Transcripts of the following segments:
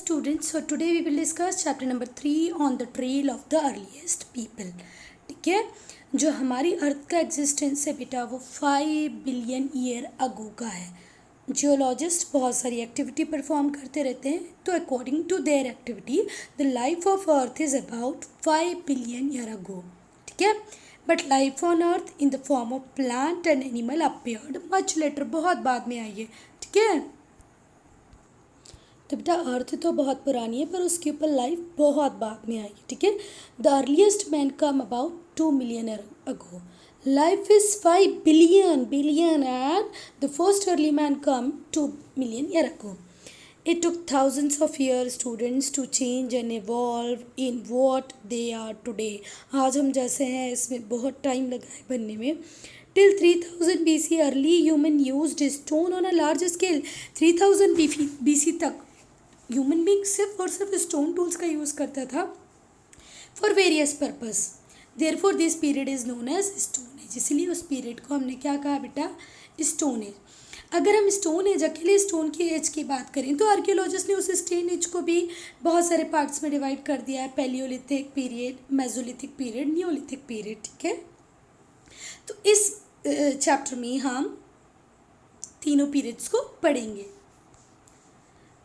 Students, so today we will discuss chapter number 3 on the trail of the earliest people. ठीक है, जो हमारी अर्थ का एग्जिस्टेंस है बेटा वो 5 बिलियन ईयर अगो का है. जियोलॉजिस्ट बहुत सारी एक्टिविटी परफॉर्म करते रहते हैं, तो according to their activity the life of earth is about 5 billion year ago. ठीक है, but life on earth in the form of plant and animal appeared much later, बहुत बाद में आई है. ठीक है, तो बेटा अर्थ तो बहुत पुरानी है पर उसके ऊपर लाइफ बहुत बाद में आई. ठीक है, the earliest man come about 2 million ago. Life is 5 billion and the first early man come 2 million year ago. It took thousands of years students to change and evolve in what they are today. आज हम जैसे हैं इसमें बहुत time लगा है बनने में. Till 3000 BC early human used stone on a large scale. 3000 BC तक ह्यूमन बींग सिर्फ और सिर्फ स्टोन टूल्स का यूज़ करता था for various purpose. Therefore this period is known as stone age. इसलिए उस पीरियड को हमने क्या कहा बेटा, स्टोन एज. अगर हम स्टोन एज अकेले स्टोन की एज की बात करें तो आर्कियोलॉजिस्ट ने उस स्टोन एज को भी बहुत सारे पार्ट्स में डिवाइड कर दिया है. Palaeolithic period, Mesolithic period, Neolithic period. ठीक है, तो इस चैप्टर में हम तीनों पीरियड्स को पढ़ेंगे.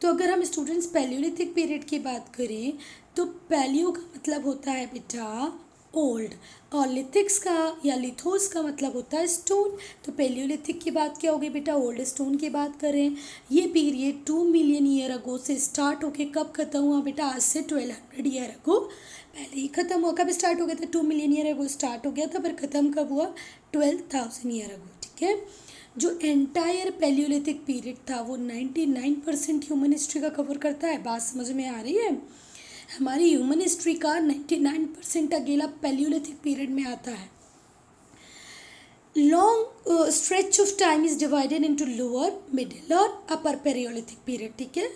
तो अगर हम स्टूडेंट्स पैलियोलिथिक पीरियड की बात करें तो पैलियो का मतलब होता है बेटा ओल्ड, और लिथिक्स का या लिथोस का मतलब होता है स्टोन. तो पैलियोलिथिक की बात क्या होगी बेटा, ओल्ड स्टोन की बात करें. ये पीरियड 2 मिलियन ईयर अगो से स्टार्ट होके कब ख़त्म हुआ बेटा, आज से 1200 ईयर अगो पहले ही ख़त्म हुआ. कब स्टार्ट हो गया था, 2 मिलियन ईयर अगो स्टार्ट हो गया था, पर ख़त्म कब हुआ, 12,000 ईयर अगो. ठीक है, जो एंटायर पैलियोलिथिक पीरियड था वो 99% ह्यूमन हिस्ट्री का कवर करता है. बात समझ में आ रही है, हमारी ह्यूमन हिस्ट्री का 99% अकेला पैलियोलिथिक पीरियड में आता है. Long stretch of time is divided into lower, middle और अपर पैलियोलिथिक पीरियड. ठीक है,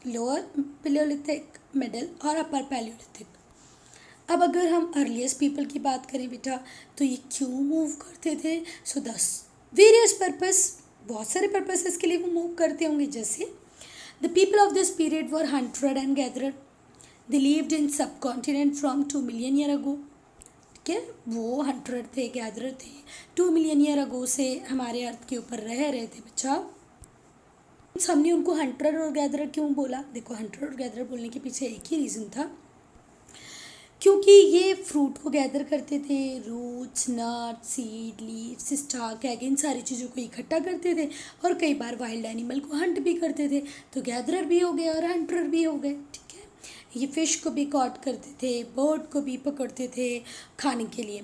लोअर पैलियोलिथिक, मिडिल और अपर पैलियोलिथिक. अब अगर हम अर्लीस्ट पीपल की बात करें बेटा तो ये क्यों मूव करते थे, सो दस वेरियस पर्पस, बहुत सारे पर्पसेस के लिए वो मूव करते होंगे. जैसे the people of this period were hunter and gatherer. They lived in subcontinent from 2 million year ago. ठीक है, वो हंटर थे, गैदरर थे. 2 मिलियन ईयर अगो से हमारे अर्थ के ऊपर रह रहे थे बच्चा. हमने उनको हंटर और गैदरर क्यों बोला, देखो हंटर और गैदरर बोलने के पीछे एक ही रीज़न था, क्योंकि ये फ्रूट को गैदर करते थे. Roots, nuts, seed, leaves, stalk, egg, इन सारी चीज़ों को इकट्ठा करते थे और कई बार वाइल्ड एनिमल को हंट भी करते थे. तो गैदरर भी हो गए और हंटर भी हो गए. ठीक है, ये फिश को भी कॉट करते थे, बर्ड को भी पकड़ते थे खाने के लिए.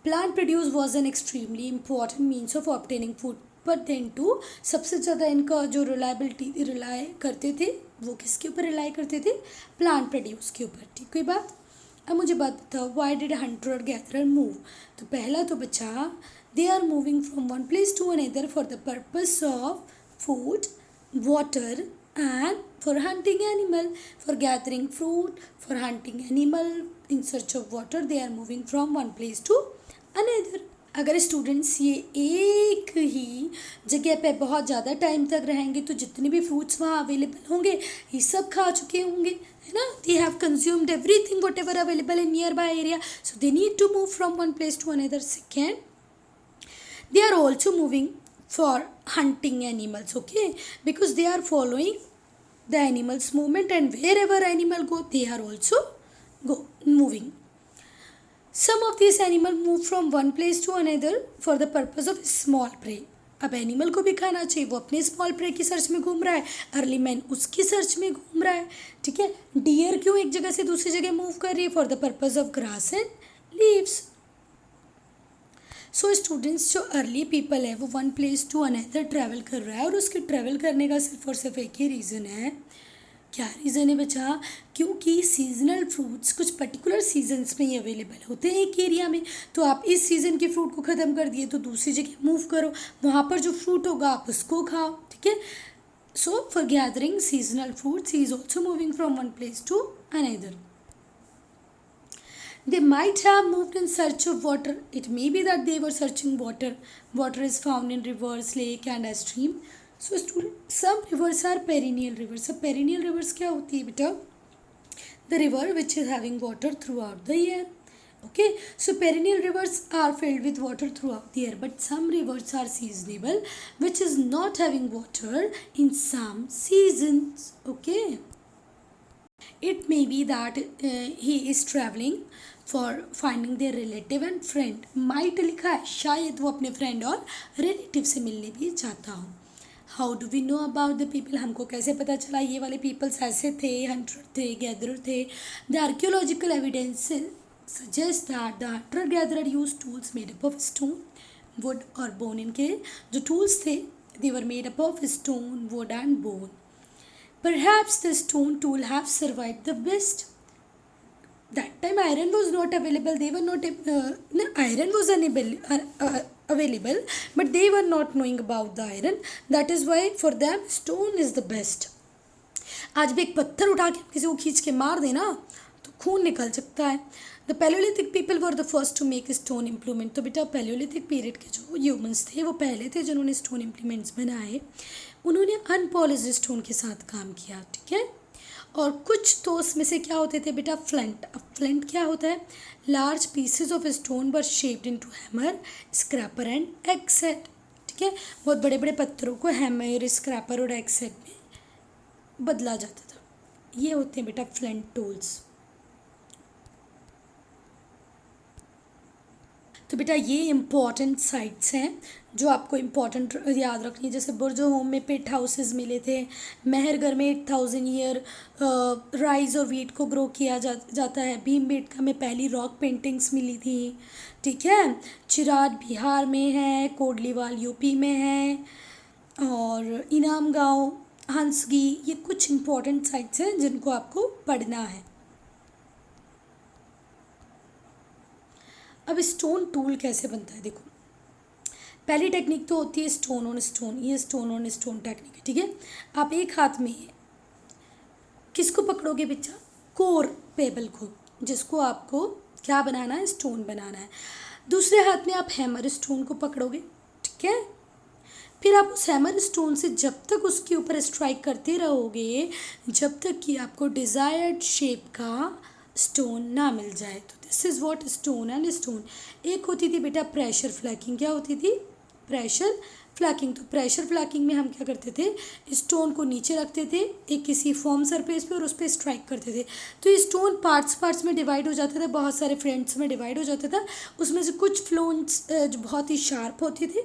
Plant produce was an extremely important means of obtaining food. But then to सबसे ज़्यादा इनका जो रिलायबिलिटी रिलाई करते थे वो किसके ऊपर रिलाई करते थे, प्लांट प्रोड्यूस के ऊपर. ठीक, कोई बात. अब मुझे बात बताओ, वाई डिड हंटर और गैदरर मूव. तो पहला तो बच्चा, they are moving from one place to another for the purpose of food, water and for hunting animal. For gathering fruit, for hunting animal, in search of water, they are moving from one place to another. अगर students ये एक ही जगह पे बहुत ज़्यादा time तक रहेंगे तो जितने भी फ्रूट्स वहाँ अवेलेबल होंगे ये सब खा चुके होंगे, है ना. They have consumed everything whatever available in nearby area, so they need to move from one place to another. Second, they are also moving for hunting animals. Okay, because they are following the animals movement and wherever animal go they are also go moving. Some of these animals move from one place to another for the purpose of small prey. अब animal को भी खाना चाहिए, वो अपने small pray की search में घूम रहा है, अर्ली मैन उसकी सर्च में घूम रहा है. ठीक है, डियर क्यों एक जगह से दूसरी जगह मूव कर रही है, for the purpose of grass and leaves. So students, जो अर्ली पीपल है वो one place to another travel कर रहा है और उसके ट्रैवल करने का सिर्फ और सिर्फ एक ही रीज़न है. क्या रीज़न है बच्चा, क्योंकि सीजनल फ्रूट्स कुछ पर्टिकुलर सीजन्स में ही अवेलेबल होते हैं एक एरिया में. तो आप इस सीज़न के फ्रूट को ख़त्म कर दिए तो दूसरी जगह मूव करो, वहाँ पर जो फ्रूट होगा आप उसको खाओ. ठीक है, so for gathering seasonal fruits he is also moving from one place to another. They might have moved in search of water. It may be that they were searching water. Water is found in rivers, lake and a stream. So some rivers are perennial rivers. अब perennial rivers क्या होती है बेटा? The river which is having water throughout the year. Okay, so perennial rivers are filled with water throughout the year, but some rivers are seasonable, which is not having water in some seasons. Okay, it may be that he is traveling for finding their relative and friend. might लिखा है, शायद वो अपने friend और relative से मिलने भी जाता हो. How do we know about the people? हमको कैसे पता चला ये वाले पीपल्स ऐसे थे, हंटर थे, गैदरर थे? The archaeological evidence suggest that the hunter gatherer used tools made up of stone, wood और bone. इनके जो tools थे they were made up of stone, wood and bone. Perhaps the stone tool have survived the best. That time iron was not available. They were not iron was available, but they were not knowing about the iron. That is why for them stone is the best. आज भी एक पत्थर उठा के किसी को खींच के मार देना तो खून निकल सकता है. The palaeolithic people were the first to make stone implement. तो बेटा पैलियोलिथिक पीरियड के जो ह्यूमंस थे वो पहले थे जिन्होंने स्टोन इम्प्लीमेंट्स बनाए. उन्होंने अनपॉलिश्ड स्टोन के साथ काम किया. ठीक है. और कुछ तो उसमें से क्या होते थे बेटा? फ्लेंट. अब फ्लेंट क्या होता है? Large pieces of stone were shaped into hammer, scraper and axes. ठीक है. बहुत बड़े बड़े पत्थरों को हैमर, स्क्रैपर और एक्सेट में बदला जाता था. ये होते हैं बेटा फ्लेंट टूल्स. तो बेटा ये इम्पॉर्टेंट साइट्स हैं जो आपको इम्पॉर्टेंट याद रखनी है. जैसे बुर्ज होम में पिट हाउसेस मिले थे. मेहरगढ़ में 8000 ईयर राइस और वीट को ग्रो किया जाता है. भीमबेटका में पहली रॉक पेंटिंग्स मिली थी. ठीक है. चिराग बिहार में है, कोडलीवाल यूपी में है और इनाम गाँव, हंसगी. ये कुछ इम्पॉर्टेंट साइट्स हैं जिनको आपको पढ़ना है. अब स्टोन टूल कैसे बनता है? देखो पहली टेक्निक तो होती है स्टोन ऑन स्टोन. ये स्टोन ऑन स्टोन टेक्निक है. ठीक है. आप एक हाथ में किसको पकड़ोगे बच्चा? कोर पेबल को, जिसको आपको क्या बनाना है? स्टोन बनाना है. दूसरे हाथ में आप हैमर स्टोन को पकड़ोगे. ठीक है. फिर आप उस हैमर स्टोन से जब तक उसके ऊपर स्ट्राइक करते रहोगे जब तक कि आपको डिज़ायर्ड शेप का स्टोन ना मिल जाए. तो this is what stone and stone. एक होती थी बेटा प्रेशर फ्लैकिंग. क्या होती थी? प्रेशर फ्लैकिंग. तो प्रेशर फ्लैकिंग में हम क्या करते थे? स्टोन को नीचे रखते थे एक किसी फॉर्म सरफेस पे और उस पर स्ट्राइक करते थे. तो ये स्टोन पार्ट्स में डिवाइड हो जाता था, बहुत सारे फ्रेंड्स में डिवाइड हो जाता था. उसमें से कुछ फ्लोन्स जो बहुत ही शार्प होती थी.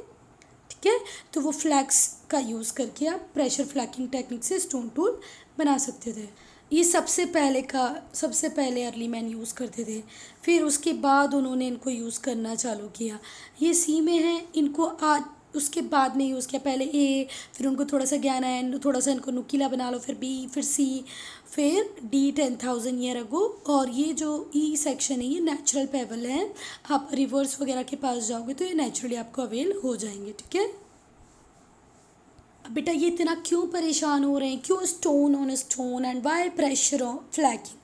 ठीक है. तो वो फ्लैक्स का यूज़ करके आप प्रेशर फ्लैकिंग टेक्निक से स्टोन टूल बना सकते थे. ये सबसे पहले अर्ली मैन यूज़ करते थे. फिर उसके बाद उन्होंने इनको यूज़ करना चालू किया. ये सी में है, इनको आज उसके बाद में यूज़ किया. पहले ए, फिर उनको थोड़ा सा ज्ञान आया, थोड़ा सा इनको नुकीला बना लो, फिर बी, फिर सी, फिर डी 10,000 ईयर अगो. और ये जो ई सेक्शन है ये नेचुरल पेबल है. आप रिवर्स वगैरह के पास जाओगे तो ये नेचुरली आपको अवेल हो जाएंगे. ठीक है. बेटा ये इतना क्यों परेशान हो रहे हैं? क्यों stone on stone and why pressure on flaking?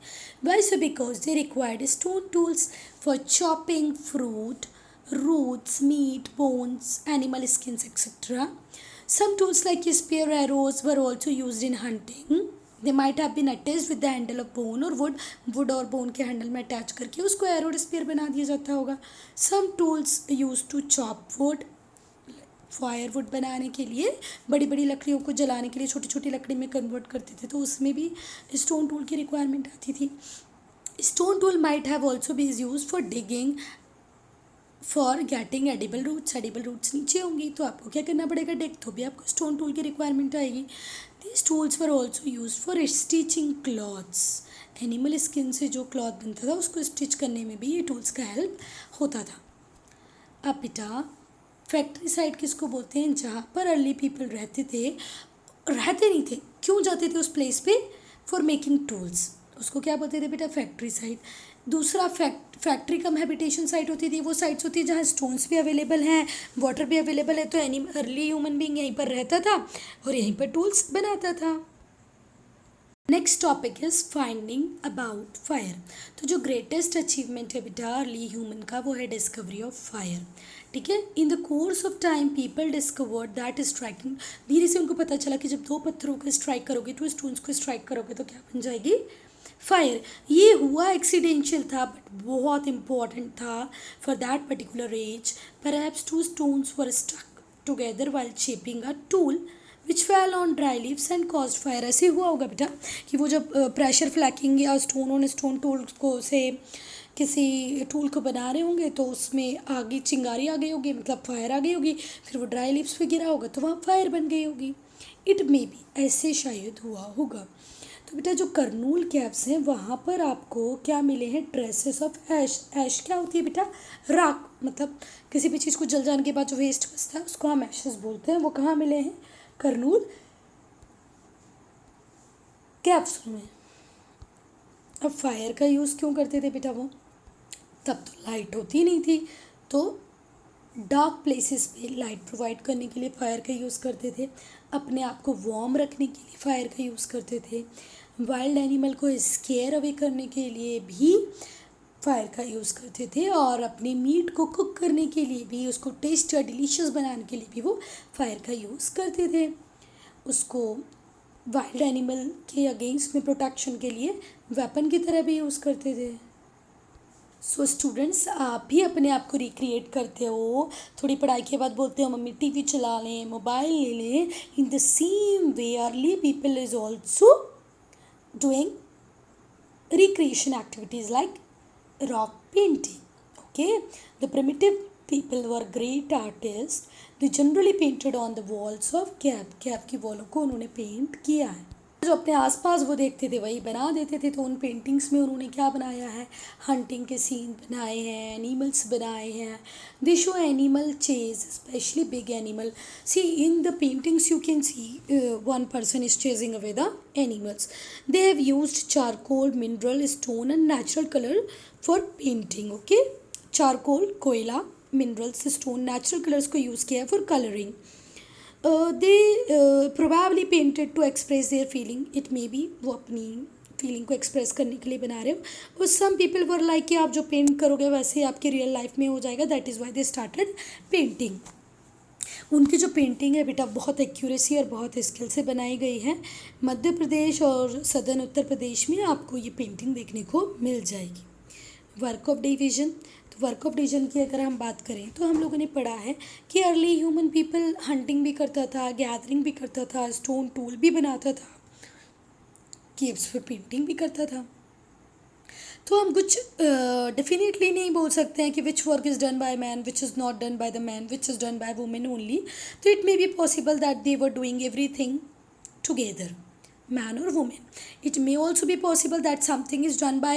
Why? So because they required stone tools for chopping fruit, roots, meat, bones, animal skins, etc. Some tools like spear arrows were also used in hunting. They might have been attached with the handle of bone or wood और bone के handle में attach करके उसको arrow और spear बना दिया जाता होगा. Some tools used to chop wood, firewood बनाने के लिए, बड़ी बड़ी लकड़ियों को जलाने के लिए छोटी छोटी लकड़ी में कन्वर्ट करते थे. तो उसमें भी स्टोन टूल की रिक्वायरमेंट आती थी. Stone tool might have also be use for digging, for getting edible roots. Edible roots नीचे होंगी तो आपको क्या करना पड़ेगा? डिग. तो भी आपको स्टोन टूल की रिक्वायरमेंट आएगी. This tools were also use for stitching clothes. Animal skin से जो क्लॉथ बनता था उसको स्टिच करने में भी ये टूल्स का हेल्प होता था. अब बेटा फैक्ट्री साइट किसको बोलते हैं? जहाँ पर अर्ली पीपल रहते नहीं थे. क्यों जाते थे उस प्लेस पे? For making tools. उसको क्या बोलते थे बेटा? Factory site. दूसरा फैक्ट्री कम हैबिटेशन साइट होती थी. वो साइट्स होती है जहाँ स्टोन्स भी अवेलेबल हैं, वाटर भी अवेलेबल है. तो अर्ली ह्यूमन बीइंग यहीं पर रहता था और यहीं पर टूल्स बनाता था. Next topic is finding about fire. तो जो ग्रेटेस्ट अचीवमेंट है बेटा अर्ली ह्यूमन का वो है डिस्कवरी ऑफ फायर। ठीक है, in the course of time people discovered that striking, धीरे से उनको पता चला कि जब दो पत्थरों को स्ट्राइक करोगे, टू स्टोन्स को स्ट्राइक करोगे तो क्या बन जाएगी, फायर। ये हुआ एक्सीडेंशियल था बट बहुत इंपॉर्टेंट था for that particular age. Perhaps two stones were stuck together while shaping a tool which fell on dry leaves and caused fire. ऐसे हुआ होगा बेटा कि वो जब प्रेशर फ्लैकिंग या स्टोन ऑन स्टोन टूल को से किसी टूल को बना रहे होंगे तो उसमें आगे चिंगारी आ गई होगी, मतलब फायर आ गई होगी, फिर वो ड्राई लीव्स पे गिरा होगा तो वहाँ फायर बन गई होगी। इट मे बी, ऐसे शायद हुआ होगा। तो बेटा जो करनूल कैव्स हैं वहाँ पर आपको क्या मिले हैं, ट्रेसेस ऑफ ऐश। ऐश क्या होती है बेटा, राख, मतलब किसी भी चीज़ को जल जाने के बाद जो वेस्ट बचता है उसको हम ऐशेस बोलते हैं। वो कहाँ मिले हैं, करनूल कैव्स में। अब फायर का यूज़ क्यों करते थे बेटा, वो तब तो लाइट होती नहीं थी, तो डार्क प्लेसेस पे लाइट प्रोवाइड करने के लिए फायर का यूज़ करते थे, अपने आप को वार्म रखने के लिए फायर का यूज़ करते थे, वाइल्ड एनिमल को स्केयर अवे करने के लिए भी फायर का यूज़ करते थे, और अपने मीट को कुक करने के लिए भी, उसको टेस्ट या डिलीशियस बनाने के लिए भी वो फायर का यूज़ करते थे। उसको वाइल्ड एनिमल के अगेंस्ट में प्रोटेक्शन के लिए वेपन की तरह भी यूज़ करते थे। सो स्टूडेंट्स, आप भी अपने आप को रिक्रिएट करते हो, थोड़ी पढ़ाई के बाद बोलते हो मम्मी टीवी चला लें, मोबाइल ले लें। In the same way early people is also doing recreation activities like rock painting. Okay, the primitive people were great artists. They generally painted on the walls of cave. cave की वॉलों को उन्होंने paint किया है, जो अपने आसपास वो देखते थे वही बना देते थे। तो उन पेंटिंग्स में उन्होंने क्या बनाया है, हंटिंग के सीन बनाए हैं, एनिमल्स बनाए हैं। They show animal chase, specially big animal. See in the paintings you can see one person is chasing away the animals. They have used charcoal, mineral, stone and natural colour for painting. Okay, charcoal, कोयला, minerals, stone, natural colours को use किया है for colouring. They probably painted to express their feeling. It may be वो अपनी feeling को express करने के लिए बना रहे हो। और सम पीपल वर लाइक कि आप जो पेंट करोगे वैसे ही आपकी रियल लाइफ में हो जाएगा, that is why they started painting. उनकी जो पेंटिंग है बेटा बहुत एक्यूरेसी और बहुत स्किल से बनाई गई है। मध्य प्रदेश और सदर्न उत्तर प्रदेश में आपको ये पेंटिंग देखने को मिल जाएगी। वर्क ऑफ डिवीजन, तो वर्क ऑफ डिवीजन की अगर हम बात करें तो हम लोगों ने पढ़ा है कि अर्ली ह्यूमन पीपल हंटिंग भी करता था, गैदरिंग भी करता था, स्टोन टूल भी बनाता था, केव्स पर पेंटिंग भी करता था। तो हम कुछ डेफिनेटली नहीं बोल सकते हैं कि which work is done by man, which is not done by the man, which is done by women only. तो it may be possible that they were doing everything together, man or woman. It may also be possible that something is done by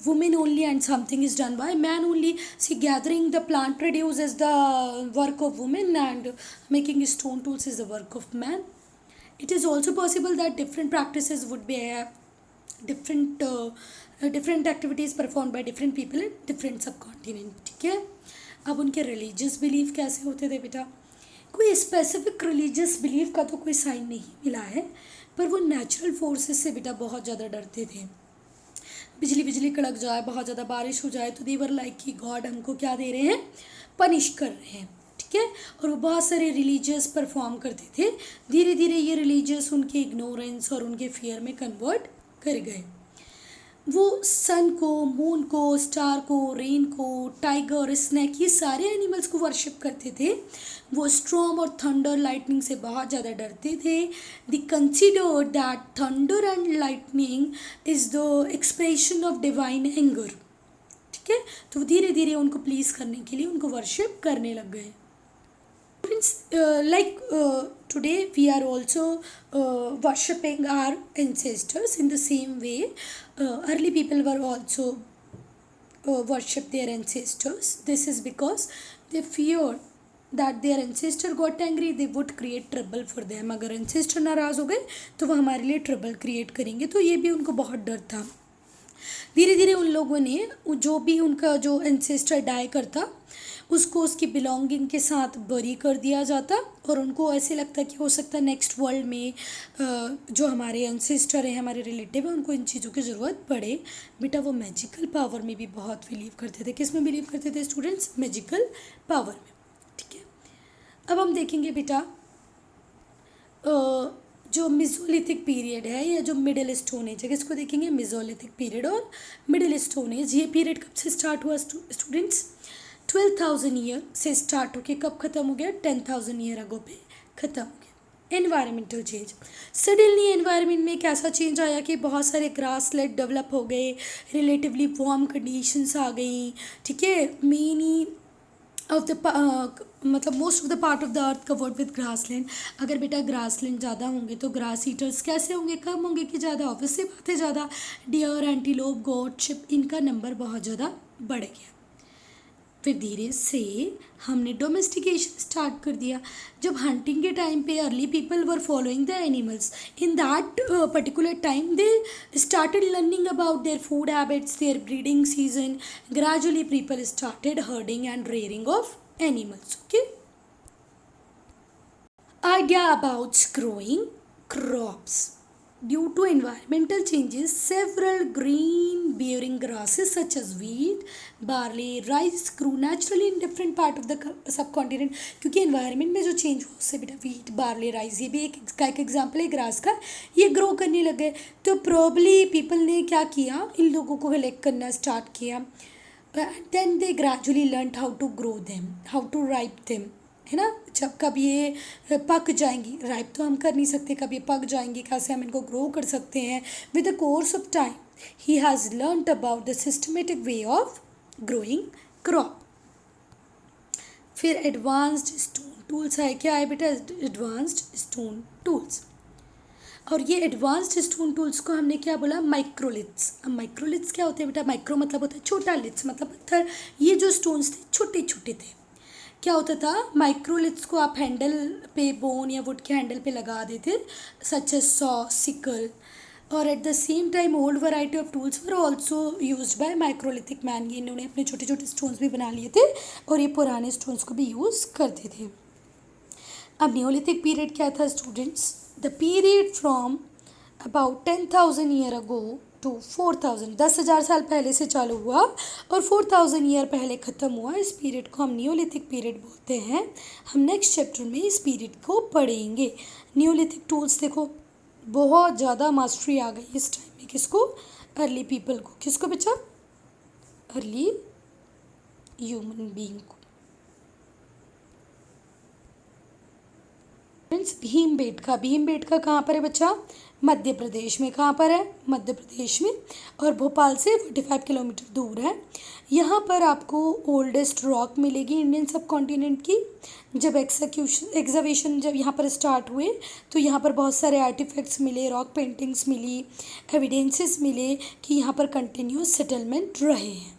women only and something is done by man only. See, gathering the plant produce is the work of women and making stone tools is the work of man. It is also possible that different practices would be different activities performed by different people in different subcontinent. ठीक है, अब उनके religious belief कैसे होते थे बेटा, कोई specific religious belief का तो कोई साइन नहीं मिला है, पर वो नेचुरल फोर्सेस से बेटा बहुत ज़्यादा डरते थे। बिजली कड़क जाए, बहुत ज़्यादा बारिश हो जाए तो देवर लाइक कि गॉड हमको क्या दे रहे हैं, पनिश कर रहे हैं। ठीक है, और वो बहुत सारे रिलीजियस परफॉर्म करते थे। धीरे धीरे ये रिलीजियस उनके इग्नोरेंस और उनके फियर में कन्वर्ट कर गए। वो सन को, मून को, स्टार को, रेन को, टाइगर, स्नैक, ये सारे एनिमल्स को वर्शिप करते थे। वो स्ट्रॉम और थंडर, लाइटनिंग से बहुत ज़्यादा डरते थे। They consider that thunder and lightning is the expression of divine anger. ठीक है, तो धीरे धीरे उनको प्लीज़ करने के लिए उनको वर्शिप करने लग गए। Today we are also worshipping our ancestors in the same way. Early people were also worship their ancestors. This is because they feared that their ancestor got angry, they would create trouble for them. अगर ancestor नाराज़ हो गए तो वो हमारे लिए trouble create करेंगे, तो ये भी उनको बहुत डर था। धीरे धीरे उन लोगों ने जो भी उनका जो एंसेस्टर डाई करता उसको उसकी बिलोंगिंग के साथ बरी कर दिया जाता और उनको ऐसे लगता कि हो सकता है नेक्स्ट वर्ल्ड में जो हमारे एंसेस्टर हैं, हमारे रिलेटिव हैं, उनको इन चीज़ों की ज़रूरत पड़े। बेटा वो मैजिकल पावर में भी बहुत बिलीव करते थे। किस में बिलीव करते थे स्टूडेंट्स? मैजिकल पावर में। ठीक है, अब हम देखेंगे बेटा जो मिज़ोलिथिक पीरियड है या जो मिडिल स्टोन एज है, किसको देखेंगे? मिज़ोलिथिक पीरियड और मिडिल स्टोन एज। ये पीरियड कब से स्टार्ट हुआ स्टूडेंट्स? 12,000 ईयर से स्टार्ट होके कब ख़त्म हो गया? 10,000 ईयर अगो पे ख़त्म हो गया। एनवायरमेंटल चेंज, सडनली एनवायरनमेंट में एक ऐसा चेंज आया कि बहुत सारे ग्रासलैंड डेवलप हो गए, रिलेटिवली वार्म कंडीशंस आ गई। ठीक है, मेनी ऑफ द मतलब most of the part of the earth covered with grassland. अगर बेटा ग्रासलैंड ज़्यादा होंगे तो ग्रास ईटर्स कैसे होंगे? कम होंगे कि ज़्यादा? ऑब्वियसली बात है ज़्यादा। डियर, एंटीलोप, गोट, शिप, इनका नंबर बहुत ज़्यादा बढ़ गया। फिर धीरे से हमने डोमेस्टिकेशन स्टार्ट कर दिया। जब हंटिंग के टाइम पे early people were following the animals, in that particular time they started learning about their food habits, their breeding season. Gradually people started herding and rearing of animals. Okay, idea about growing crops. Due to environmental changes, several green-bearing grasses such as wheat, barley, rice grew naturally in different part of the subcontinent. क्योंकि environment में जो change हुआ उससे बेटा wheat, barley, rice ये भी एक example है ग्रास का, ये ग्रो करने लगे। तो probably people ने क्या किया? इन लोगों को कलेक्ट करना स्टार्ट किया। Then they gradually learned how to grow them, how to ripe them, है ना। जब कब ये पक जाएंगी, राइप तो हम कर नहीं सकते, कब ये पक जाएंगी, कैसे हम इनको ग्रो कर सकते हैं। With the course of time he has learned about the systematic way of growing crop. फिर एडवांस्ड स्टोन टूल्स है। क्या है बेटा? Advanced stone tools. और ये एडवांस्ड स्टोन टूल्स को हमने क्या बोला? माइक्रोलिथ्स। अब माइक्रोलिथ्स क्या होते हैं बेटा? माइक्रो मतलब होता है छोटा, लिथ्स मतलब पत्थर। ये जो स्टोन्स थे छोटे छोटे थे। क्या होता था? माइक्रोलिथ्स को आप हैंडल पे, बोन या वुड के हैंडल पे लगा देते, सच एज सॉ, सिकल। और at the same time old variety of tools were also used by microlithic man. ये इन्होंने अपने छोटे छोटे स्टोन्स भी बना लिए थे और ये पुराने स्टोन्स को भी यूज़ करते थे। अब नियोलिथिक पीरियड क्या था students? The period from about 10,000 year ago to 4,000, 10,000 साल पहले से चालू हुआ और 4,000 ईयर पहले ख़त्म हुआ। इस पीरियड को हम नियोलिथिक पीरियड बोलते हैं। हम नेक्स्ट चैप्टर में इस पीरियड को पढ़ेंगे। नियोलिथिक टूल्स देखो बहुत ज़्यादा मास्टरी आ गई इस टाइम में। किसको? अर्ली पीपल को। किसको बच्चा? अर्ली ह्यूमन बीइंग को। भीमबेटका, भीमबेटका कहाँ पर है बच्चा? मध्य प्रदेश में। कहाँ पर है? मध्य प्रदेश में। और भोपाल से 45 किलोमीटर दूर है। यहाँ पर आपको ओल्डेस्ट रॉक मिलेगी इंडियन सब कॉन्टिनेंट की। जब एग्जावेशन जब यहाँ पर स्टार्ट हुए तो यहाँ पर बहुत सारे आर्टिफैक्ट्स मिले, रॉक पेंटिंग्स मिली, एविडेंसेस मिले कि यहाँ पर कंटिन्यूस सेटलमेंट रहे हैं।